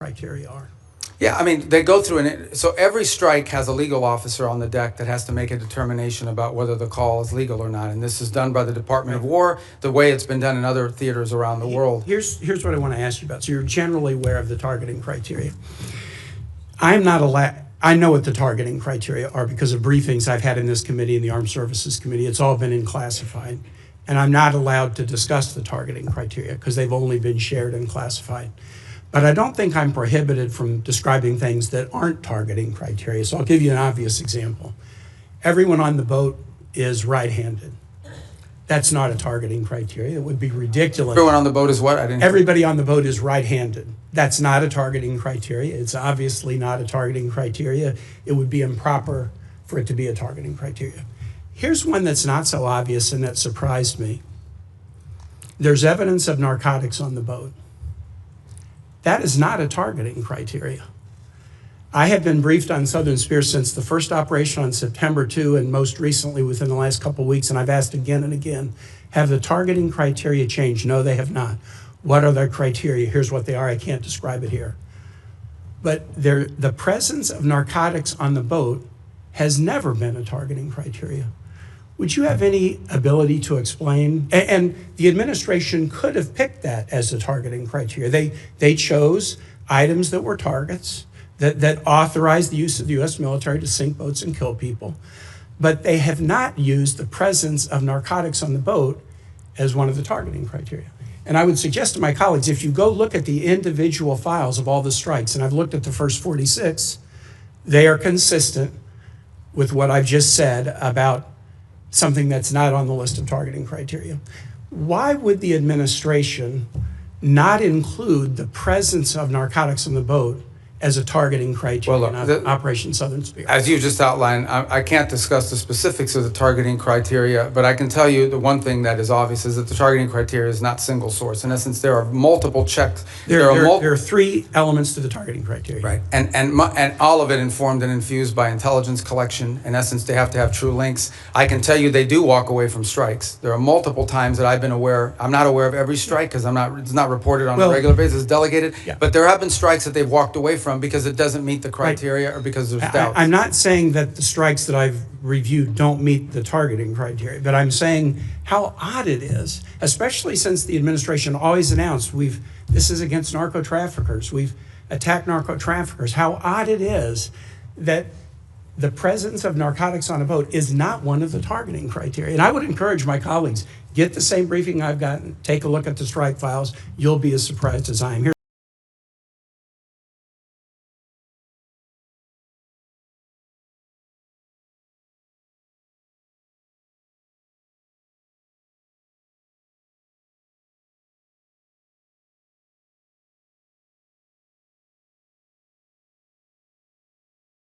criteria are. Yeah, I mean, they go through so every strike has a legal officer on the deck that has to make a determination about whether the call is legal or not. And this is done by the Department of War, the way it's been done in other theaters around the world. Here's what I want to ask you about. So you're generally aware of the targeting criteria. I'm not allowed. I know what the targeting criteria are because of briefings I've had in this committee and the Armed Services Committee. It's all been in classified. And I'm not allowed to discuss the targeting criteria because they've only been shared and classified. But I don't think I'm prohibited from describing things that aren't targeting criteria. So I'll give you an obvious example. Everyone on the boat is right-handed. That's not a targeting criteria. It would be ridiculous. Everyone on the boat is what? Everybody on the boat is right-handed. That's not a targeting criteria. It's obviously not a targeting criteria. It would be improper for it to be a targeting criteria. Here's one that's not so obvious and that surprised me. There's evidence of narcotics on the boat. That is not a targeting criteria. I have been briefed on Southern Spear since the first operation on September 2 and most recently within the last couple of weeks, and I've asked again and again, have the targeting criteria changed? No, they have not. What are their criteria? Here's what they are. I can't describe it here. But the presence of narcotics on the boat has never been a targeting criteria. Would you have any ability to explain? And the administration could have picked that as a targeting criteria. They chose items that were targets, that authorized the use of the U.S. military to sink boats and kill people. But they have not used the presence of narcotics on the boat as one of the targeting criteria. And I would suggest to my colleagues, if you go look at the individual files of all the strikes, and I've looked at the first 46, they are consistent with what I've just said about something that's not on the list of targeting criteria. Why would the administration not include the presence of narcotics on the boat as a targeting criteria in Operation Southern Spear? As you just outlined, I can't discuss the specifics of the targeting criteria, but I can tell you the one thing that is obvious is that the targeting criteria is not single source. In essence, there are multiple checks. There are three elements to the targeting criteria. Right, and all of it informed and infused by intelligence collection. In essence, they have to have true links. I can tell you they do walk away from strikes. There are multiple times that I've been aware. I'm not aware of every strike because it's not reported on a regular basis. It's delegated. Yeah. But there have been strikes that they've walked away from because it doesn't meet the criteria or because there's doubts. I'm not saying that the strikes that I've reviewed don't meet the targeting criteria, but I'm saying how odd it is, especially since the administration always announced this is against narco traffickers. We've attacked narco traffickers. How odd it is that the presence of narcotics on a boat is not one of the targeting criteria. And I would encourage my colleagues, get the same briefing I've gotten, take a look at the strike files. You'll be as surprised as I am.